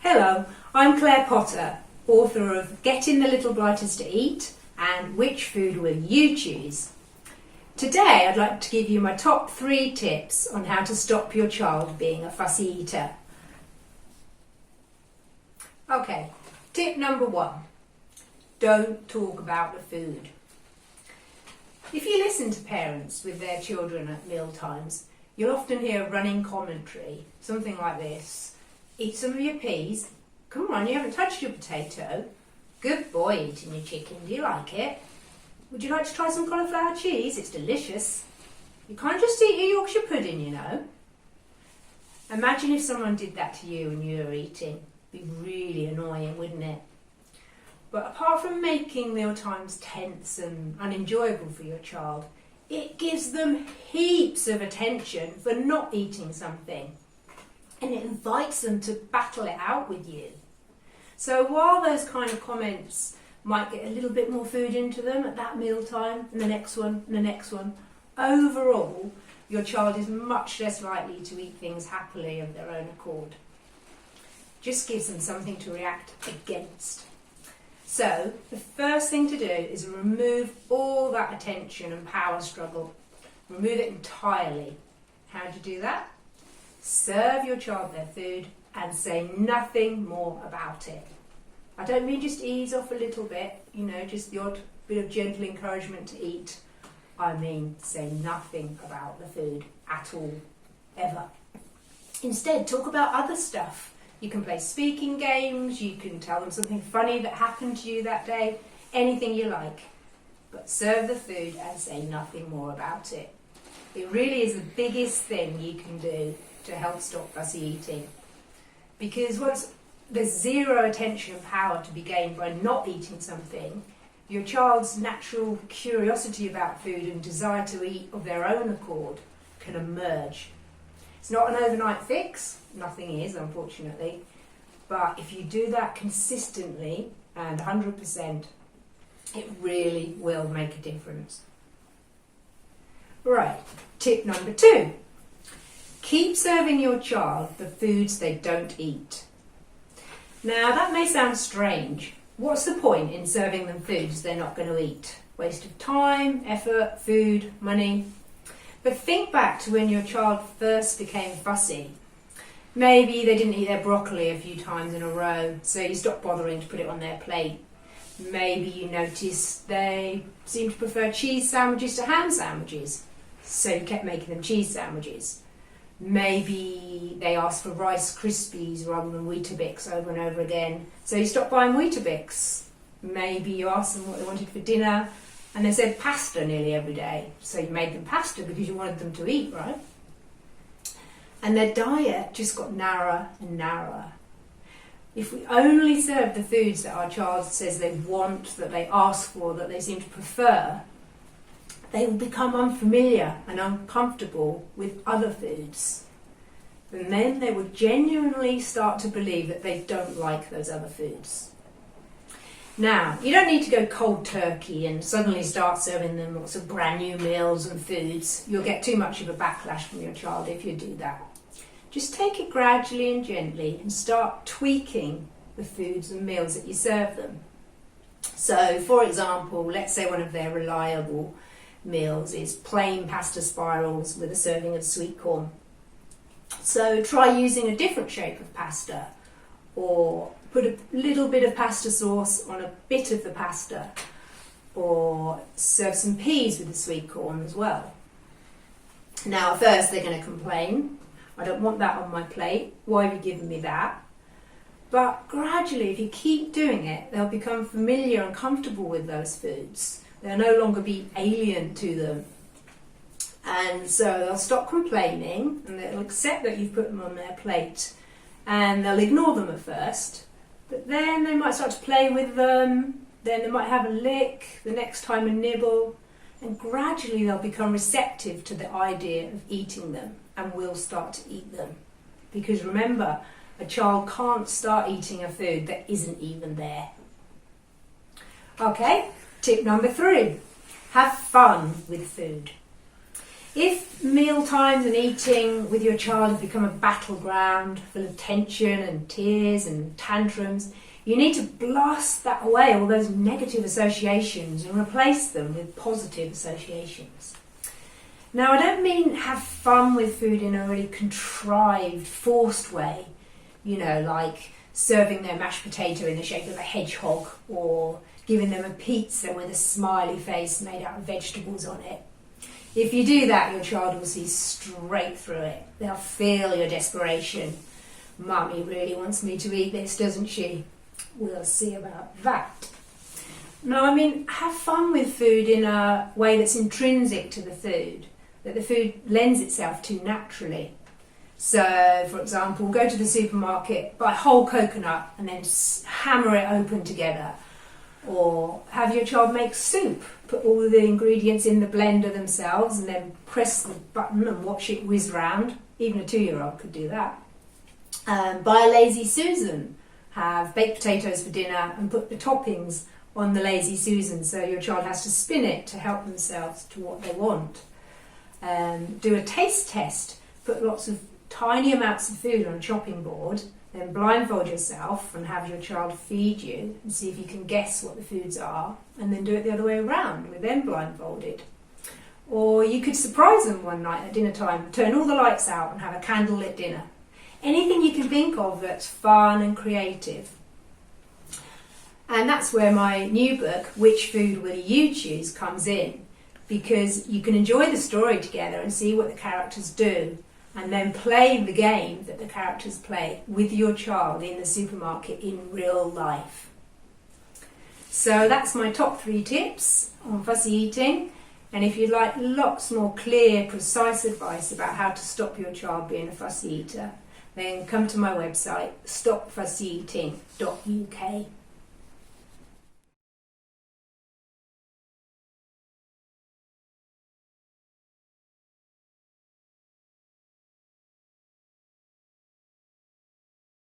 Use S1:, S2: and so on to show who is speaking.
S1: Hello, I'm Claire Potter, author of Getting the Little Blighters to Eat and Which Food Will You Choose? Today I'd like to give you my top 3 tips on how to stop your child being a fussy eater. Okay, tip number 1. Don't talk about the food. If you listen to parents with their children at meal times, you'll often hear a running commentary, something like this. Eat some of your peas. Come on, you haven't touched your potato. Good boy eating your chicken. Do you like it? Would you like to try some cauliflower cheese? It's delicious. You can't just eat your Yorkshire pudding, you know. Imagine if someone did that to you when you were eating. It'd be really annoying, wouldn't it? But apart from making meal times tense and unenjoyable for your child, it gives them heaps of attention for not eating something. And it invites them to battle it out with you. So while those kind of comments might get a little bit more food into them at that meal time, and the next one, and the next one, overall, your child is much less likely to eat things happily of their own accord. Just gives them something to react against. So the first thing to do is remove all that attention and power struggle. Remove it entirely. How do you do that? Serve your child their food and say nothing more about it. I don't mean just ease off a little bit, just the odd bit of gentle encouragement to eat. I mean say nothing about the food at all, ever. Instead, talk about other stuff. You can play speaking games, you can tell them something funny that happened to you that day, anything you like. But serve the food and say nothing more about it. It really is the biggest thing you can do to help stop fussy eating. Because once there's zero attention and power to be gained by not eating something, your child's natural curiosity about food and desire to eat of their own accord can emerge. It's not an overnight fix, nothing is, unfortunately, but if you do that consistently and 100%, it really will make a difference. Right, tip number 2. Keep serving your child the foods they don't eat. Now that may sound strange. What's the point in serving them foods they're not going to eat? Waste of time, effort, food, money. But think back to when your child first became fussy. Maybe they didn't eat their broccoli a few times in a row, so you stopped bothering to put it on their plate. Maybe you noticed they seemed to prefer cheese sandwiches to ham sandwiches, so you kept making them cheese sandwiches. Maybe they asked for Rice Krispies rather than Weetabix over and over again, so you stopped buying Weetabix. Maybe you asked them what they wanted for dinner, and they said pasta nearly every day, so you made them pasta because you wanted them to eat, right? And their diet just got narrower and narrower. If we only serve the foods that our child says they want, that they ask for, that they seem to prefer, they will become unfamiliar and uncomfortable with other foods. And then they will genuinely start to believe that they don't like those other foods. Now, you don't need to go cold turkey and suddenly start serving them lots of brand new meals and foods. You'll get too much of a backlash from your child if you do that. Just take it gradually and gently and start tweaking the foods and meals that you serve them. So, for example, let's say one of their reliable meals is plain pasta spirals with a serving of sweet corn. So try using a different shape of pasta, or put a little bit of pasta sauce on a bit of the pasta, or serve some peas with the sweet corn as well. Now at first they're going to complain, I don't want that on my plate, why have you given me that? But gradually, if you keep doing it, they'll become familiar and comfortable with those foods. They'll no longer be alien to them. And so they'll stop complaining and they'll accept that you've put them on their plate, and they'll ignore them at first. But then they might start to play with them, then they might have a lick, the next time a nibble, and gradually they'll become receptive to the idea of eating them and will start to eat them. Because remember, a child can't start eating a food that isn't even there. Okay, tip number 3, have fun with food. If meal times and eating with your child have become a battleground full of tension and tears and tantrums, you need to blast that away, all those negative associations, and replace them with positive associations. Now, I don't mean have fun with food in a really contrived, forced way, like serving their mashed potato in the shape of a hedgehog, or giving them a pizza with a smiley face made out of vegetables on it. If you do that, your child will see straight through it. They'll feel your desperation. Mummy really wants me to eat this, doesn't she? We'll see about that. No, I mean, have fun with food in a way that's intrinsic to the food, that the food lends itself to naturally. So, for example, go to the supermarket, buy a whole coconut and then hammer it open together. Or have your child make soup, put all the ingredients in the blender themselves and then press the button and watch it whiz round. Even a 2-year-old could do that. Buy a Lazy Susan. Have baked potatoes for dinner and put the toppings on the Lazy Susan so your child has to spin it to help themselves to what they want. Do a taste test. Put lots of tiny amounts of food on a chopping board, then blindfold yourself and have your child feed you and see if you can guess what the foods are, and then do it the other way around with them blindfolded. Or you could surprise them one night at dinner time, turn all the lights out and have a candlelit dinner. Anything you can think of that's fun and creative. And that's where my new book, Which Food Will You Choose, comes in, because you can enjoy the story together and see what the characters do, and then play the game that the characters play with your child in the supermarket in real life. So that's my top 3 tips on fussy eating. And if you'd like lots more clear, precise advice about how to stop your child being a fussy eater, then come to my website, stopfussyeating.uk.